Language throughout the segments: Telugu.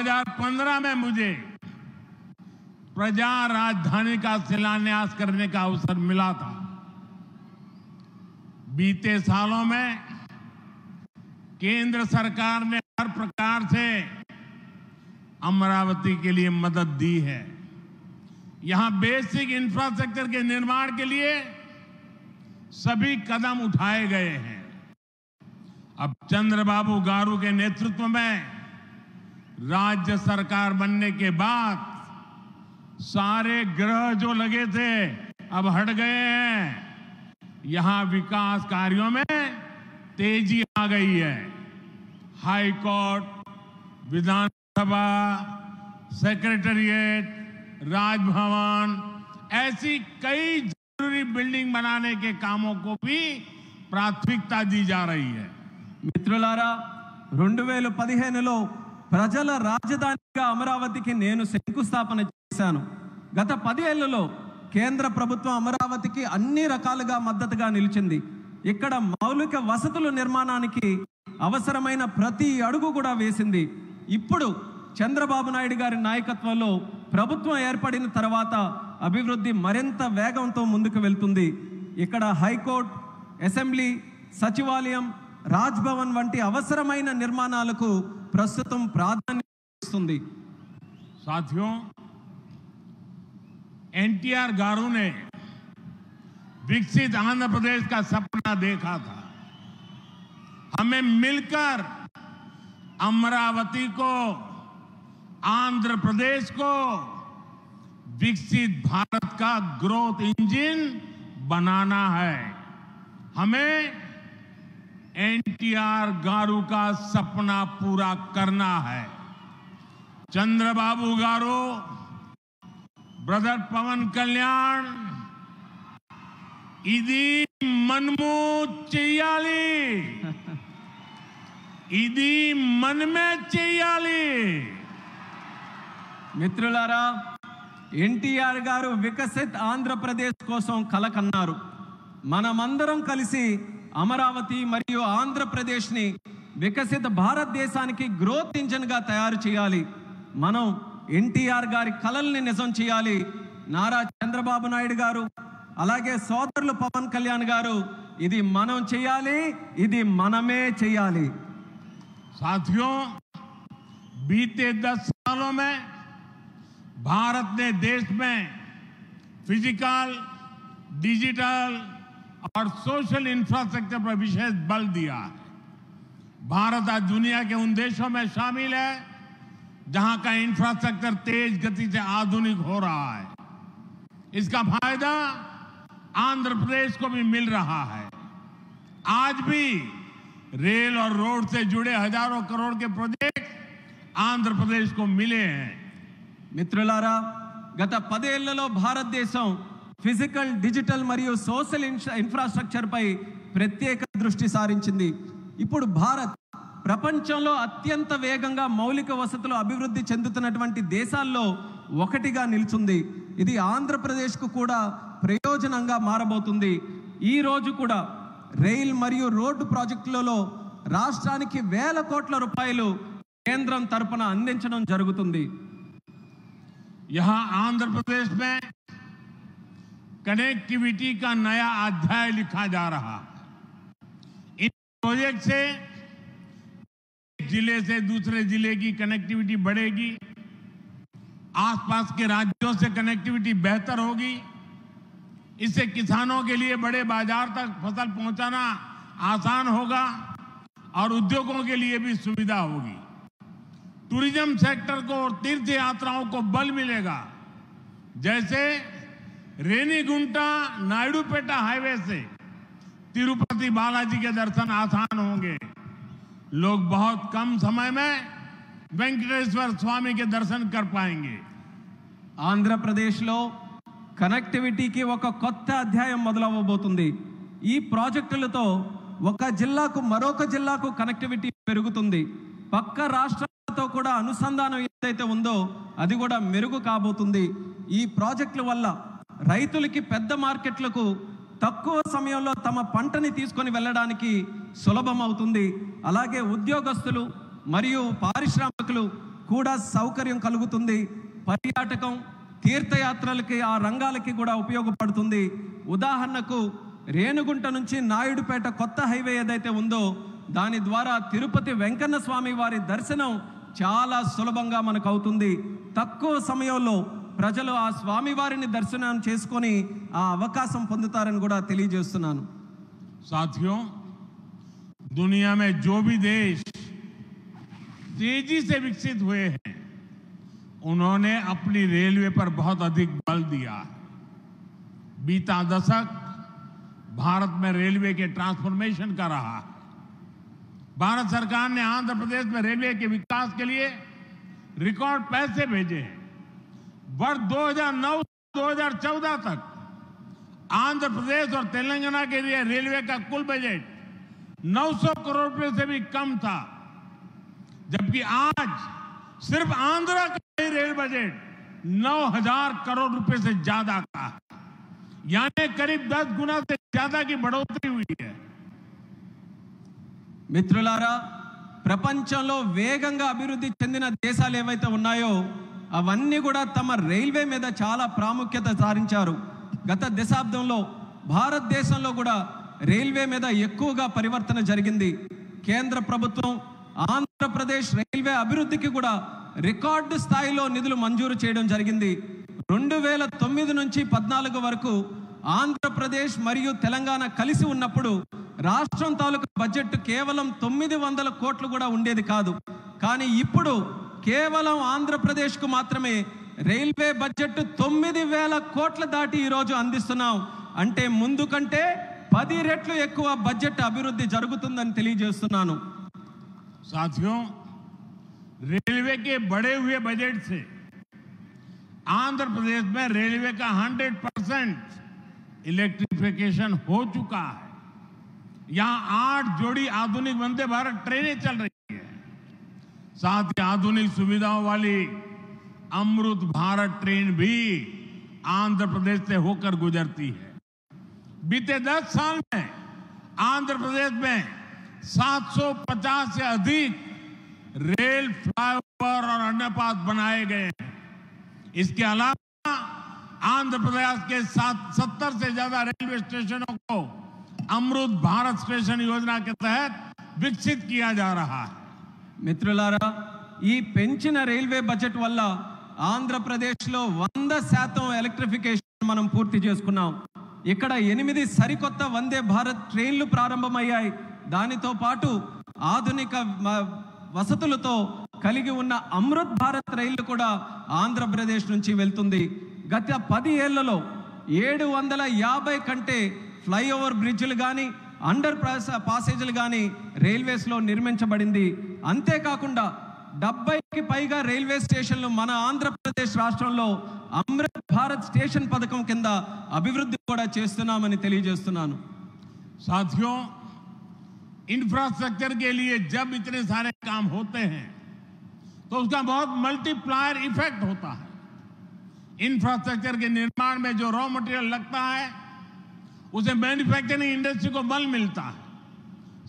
2015 में मुझे प्रजा राजधानी का शिलान्यास करने का अवसर मिला था। बीते सालों में केंद्र सरकार ने हर प्रकार से अमरावती के लिए मदद दी है। यहां बेसिक इंफ्रास्ट्रक्चर के निर्माण के लिए सभी कदम उठाए गए हैं। अब चंद्रबाबू गारू के नेतृत्व में राज्य सरकार बनने के बाद सारे ग्रह जो लगे थे अब हट गए हैं। यहां विकास कार्यों में तेजी आ गई है। हाई कोर्ट, विधानसभा, सेक्रेटेरिएट, राजभवन ऐसी कई जरूरी बिल्डिंग बनाने के कामों को भी प्राथमिकता दी जा रही है। మిత్రులారా 2015లో ప్రజల రాజధానిగా అమరావతికి నేను శంకుస్థాపన చేశాను. గత 10 ఏళ్లలో కేంద్ర ప్రభుత్వం అమరావతికి అన్ని రకాలుగా మద్దతుగా నిలిచింది. ఇక్కడ మౌలిక వసతుల నిర్మాణానికి అవసరమైన ప్రతి అడుగు కూడా వేసింది. ఇప్పుడు చంద్రబాబు నాయుడు గారి నాయకత్వంలో ప్రభుత్వం ఏర్పడిన తర్వాత అభివృద్ధి మరింత వేగంతో ముందుకు వెళ్తుంది. ఇక్కడ హైకోర్టు, అసెంబ్లీ, సచివాలయం, రాజ్భవన్ వంటి అవసరమైన నిర్మాణాలకు ప్రస్తుతం ప్రాధాన్యత ఇస్తుంది. साथियों, एनटीआर गारू ने विकसित आंध्र प्रदेश का सपना देखा था। हमें मिलकर अमरावती को, आंध्र प्रदेश को विकसित भारत का ग्रोथ इंजन बनाना है। हमें एनटीआर गारू का सपना पूरा करना है। चंद्रबाबू गारू, ब्रदर पवन कल्याण, इदी मनमू చెయ్యాలి, ఇది మనమే చెయ్యాలి. మిత్రులారా, ఎన్టీఆర్ గారు వికసిత్ ఆంధ్రప్రదేశ్ కోసం కలకన్నారు. మనమందరం కలిసి అమరావతి మరియు ఆంధ్రప్రదేశ్ని వికసిత భారతదేశానికి గ్రోత్ ఇంజన్గా తయారు చేయాలి. మనం ఎన్టీఆర్ గారి కలల్ని నిజం చేయాలి. నారా చంద్రబాబు నాయుడు గారు అలాగే సోదరులు పవన్ కళ్యాణ్ గారు ఇది మనం చేయాలి, ఇది మనమే చేయాలి. साथियों, बीते 10 सालों में भारत ने देश में फिजिकल, डिजिटल और सोशल इंफ्रास्ट्रक्चर पर विशेष बल दिया है। भारत आज दुनिया के उन देशों में शामिल है जहां का इंफ्रास्ट्रक्चर तेज गति से आधुनिक हो रहा है। इसका फायदा आंध्र प्रदेश को भी मिल रहा है। आज भी रेल और रोड से जुड़े हजारों करोड़ के प्रोजेक्ट आंध्र प्रदेश को मिले हैं। మిత్రులారా, గత 10 ఏళ్లలో భారతదేశం ఫిజికల్, డిజిటల్ మరియు సోషల్ ఇన్ఫ్రాస్ట్రక్చర్ పై ప్రత్యేక దృష్టి సారించింది. ఇప్పుడు భారత్ ప్రపంచంలో అత్యంత వేగంగా మౌలిక వసతులు అభివృద్ధి చెందుతున్నటువంటి దేశాల్లో ఒకటిగా నిలుచుంది. ఇది ఆంధ్రప్రదేశ్కు కూడా ప్రయోజనంగా మారబోతుంది. ఈ రోజు కూడా రైల్ మరియు రోడ్డు ప్రాజెక్టులలో రాష్ట్రానికి వేల కోట్ల రూపాయలు కేంద్రం తరపున అందించడం జరుగుతుంది. यहां आंध्र प्रदेश में कनेक्टिविटी का नया अध्याय लिखा जा रहा है। इन प्रोजेक्ट से एक जिले से दूसरे जिले की कनेक्टिविटी बढ़ेगी, आसपास के राज्यों से कनेक्टिविटी बेहतर होगी। इससे किसानों के लिए बड़े बाजार तक फसल पहुंचाना आसान होगा और उद्योगों के लिए भी सुविधा होगी। टूरिज्म सेक्टर को और तीर्थ यात्राओं को बल मिलेगा। जैसे रेनीगुंटा नायडूपेटा हाईवे से तिरुपति बालाजी के दर्शन आसान होंगे। लोग बहुत कम समय में वेंकटेश्वर स्वामी के दर्शन कर पाएंगे। ఆంధ్రప్రదేశ్లో కనెక్టివిటీకి ఒక కొత్త అధ్యాయం మొదలవబోతుంది. ఈ ప్రాజెక్టులతో ఒక జిల్లాకు మరొక జిల్లాకు కనెక్టివిటీ పెరుగుతుంది. పక్క రాష్ట్రాలతో కూడా అనుసంధానం ఏదైతే ఉందో అది కూడా మెరుగు కాబోతుంది. ఈ ప్రాజెక్టుల వల్ల రైతులకి పెద్ద మార్కెట్లకు తక్కువ సమయంలో తమ పంటని తీసుకొని వెళ్ళడానికి సులభం అవుతుంది. అలాగే ఉద్యోగస్తులు మరియు పారిశ్రామికులు కూడా సౌకర్యం కలుగుతుంది. పర్యాటకం, తీర్థయాత్రలకి, ఆ రంగాలకి కూడా ఉపయోగపడుతుంది. ఉదాహరణకు రేణుగుంట నుంచి నాయుడుపేట కొత్త హైవే ఏదైతే ఉందో దాని ద్వారా తిరుపతి వెంకన్న స్వామి వారి దర్శనం చాలా సులభంగా మనకు అవుతుంది. తక్కువ సమయంలో ప్రజలు ఆ స్వామి వారిని దర్శనం చేసుకొని ఆ అవకాశం పొందుతారని కూడా తెలియజేస్తున్నాను. साथियों, दुनिया में जो भी देश तेजी से विकसित हुए हैं उन्होंने अपनी रेलवे पर बहुत अधिक बल दिया है। बीता दशक भारत में रेलवे के ट्रांसफॉर्मेशन का रहा है। भारत सरकार ने आंध्र प्रदेश में रेलवे के विकास के लिए रिकॉर्ड पैसे भेजे हैं। वर्ष 2009-2014 तक आंध्र प्रदेश और तेलंगाना के लिए रेलवे का कुल बजट 900 करोड़ रुपए से भी कम था, जबकि आज सिर्फ आंध्र का ही रेल बजट 9000 करोड़ रुपए से ज्यादा का है, यानी करीब 10 गुना से ज्यादा की बढ़ोतरी हुई है। మిత్రులారా, ప్రపంచంలో వేగంగా అభివృద్ధి చెందిన దేశాలు ఏవైతే ఉన్నాయో అవన్నీ కూడా తమ రైల్వే మీద చాలా ప్రాముఖ్యత సారించారు. గత దశాబ్దంలో భారతదేశంలో కూడా రైల్వే మీద ఎక్కువగా పరివర్తన జరిగింది. కేంద్ర ప్రభుత్వం ఆంధ్రప్రదేశ్ రైల్వే అభివృద్ధికి కూడా రికార్డు స్థాయిలో నిధులు మంజూరు చేయడం జరిగింది. 2009 నుంచి 14 వరకు ఆంధ్రప్రదేశ్ మరియు తెలంగాణ కలిసి ఉన్నప్పుడు రాష్ట్రం తాలూకు బడ్జెట్ కేవలం 900 కోట్లు కూడా ఉండేది కాదు. కానీ ఇప్పుడు కేవలం ఆంధ్రప్రదేశ్కు మాత్రమే రైల్వే బడ్జెట్ 9000 కోట్ల దాటి ఈరోజు అందిస్తున్నాం. అంటే ముందు కంటే 10 రెట్లు ఎక్కువ బడ్జెట్ అభివృద్ధి జరుగుతుందని తెలియజేస్తున్నాను. साथियों, रेलवे के बढ़े हुए बजट से आंध्र प्रदेश में रेलवे का 100% इलेक्ट्रिफिकेशन हो चुका है। यहां 8 जोड़ी आधुनिक वंदे भारत ट्रेनें चल रही है। साथ ही आधुनिक सुविधाओं वाली अमृत भारत ट्रेन भी आंध्र प्रदेश से होकर गुजरती है। बीते 10 साल में आंध्र प्रदेश में 750 से अधिक रेल फ्लाईओवर और अंडरपास बनाए गए हैं। इसके अलावा आंध्र प्रदेश के 70 से ज्यादा रेलवे स्टेशनों को अमृत भारत स्टेशन योजना के तहत विकसित किया जा रहा है। మిత్రులారా, ఈ పెంచిన రైల్వే బడ్జెట్ వల్ల ఆంధ్రప్రదేశ్లో 100% ఎలక్ట్రిఫికేషన్ మనం పూర్తి చేసుకున్నాం. ఇక్కడ 8 సరికొత్త వందే భారత్ ట్రైన్లు ప్రారంభమయ్యాయి. దానితో పాటు ఆధునిక వసతులతో కలిగి ఉన్న అమృత్ భారత్ రైళ్లు కూడా ఆంధ్రప్రదేశ్ నుంచి వెళ్తుంది. గత 10 ఏళ్లలో 750 కంటే ఫ్లైఓవర్ బ్రిడ్జ్లు కానీ అండర్ పాసేజీలు కానీ రైల్వేస్లో నిర్మించబడింది. అంతేకాకుండా 70కి పైగా రైల్వే స్టేషన్లు మన ఆంధ్రప్రదేశ్ రాష్ట్రంలో అమృత్ భారత్ స్టేషన్ పథకం కింద అభివృద్ధి కూడా చేస్తున్నామని తెలియజేస్తున్నాను. साथियों, इंफ्रास्ट्रक्चर के लिए जब इतने सारे काम होते हैं तो उसका बहुत मल्टीप्लायर इफेक्ट होता है। इंफ्रास्ट्रक्चर के निर्माण में जो रॉ मटेरियल लगता है उसे मैन्युफैक्चरिंग इंडस्ट्री को बल मिलता है।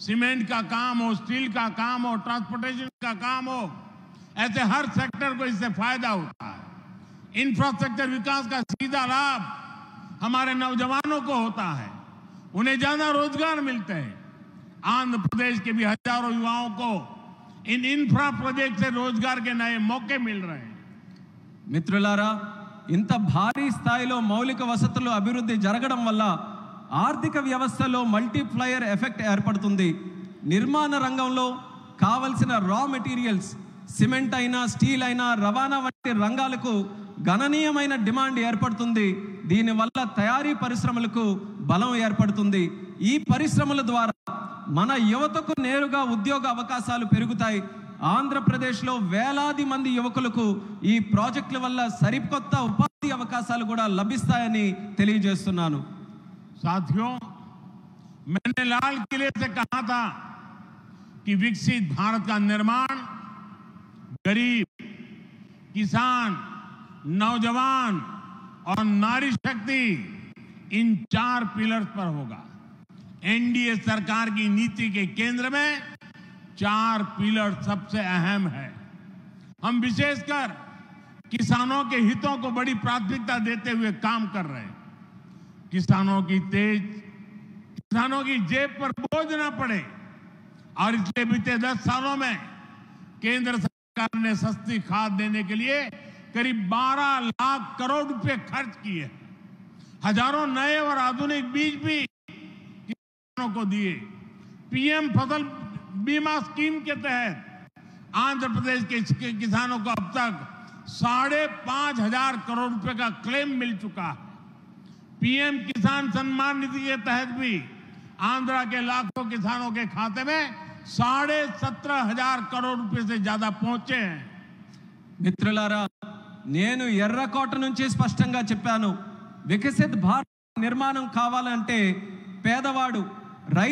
सीमेंट का काम हो, स्टील का काम हो, ट्रांसपोर्टेशन का काम हो, ऐसे हर सेक्टर को इससे फायदा होता है। इंफ्रास्ट्रक्चर विकास का सीधा लाभ हमारे नौजवानों को होता है, उन्हें ज्यादा रोजगार मिलते हैं। आंध्र प्रदेश के भी हजारों युवाओं को इन इंफ्रा प्रोजेक्ट से रोजगार के नए मौके मिल रहे हैं। మిత్రులారా, ఇంత భారీ స్థాయిలో మౌలిక వసతులు అభివృద్ధి జరగడం వల్ల ఆర్థిక వ్యవస్థలో మల్టీప్లయర్ ఎఫెక్ట్ ఏర్పడుతుంది. నిర్మాణ రంగంలో కావలసిన రా మెటీరియల్స్, సిమెంట్ అయినా, స్టీల్ అయినా, రవాణా వంటి రంగాలకు గణనీయమైన డిమాండ్ ఏర్పడుతుంది. దీనివల్ల తయారీ పరిశ్రమలకు బలం ఏర్పడుతుంది. ఈ పరిశ్రమల ద్వారా మన యువతకు నేరుగా ఉద్యోగ అవకాశాలు పెరుగుతాయి. ఆంధ్రప్రదేశ్లో వేలాది మంది యువకులకు ఈ ప్రాజెక్టుల వల్ల సరికొత్త ఉపాధి అవకాశాలు కూడా లభిస్తాయని తెలియజేస్తున్నాను. साथियों, मैंने लाल किले से कहा था कि विकसित भारत का निर्माण गरीब, किसान, नौजवान और नारी शक्ति इन 4 पिलर्स पर होगा। एनडीए सरकार की नीति के केंद्र में 4 पिलर सबसे अहम है। हम विशेषकर किसानों के हितों को बड़ी प्राथमिकता देते हुए काम कर रहे हैं। किसानों की जेब पर बोझ न पड़े और इसलिए बीते 10 सालों में केंद्र सरकार ने सस्ती खाद देने के लिए करीब 12 लाख करोड़ रुपए खर्च किए। हजारों नए और आधुनिक बीज भी किसानों को दिए। पीएम फसल बीमा स्कीम के तहत आंध्र प्रदेश के किसानों को अब तक 5,500 करोड़ रुपए का क्लेम मिल चुका है। पीएम किसान सम्मान निधि के तहत भी आंध्र के लाखों किसानों के खाते में 17,500 करोड़ रुपए से ज्यादा पहुंचे हैं। మిత్రులారా, నేను ఎర్రకోట నుంచి స్పష్టంగా చెప్పాను, వికసిత్ భారత్ నిర్మాణం కావాలంటే పేదవాడు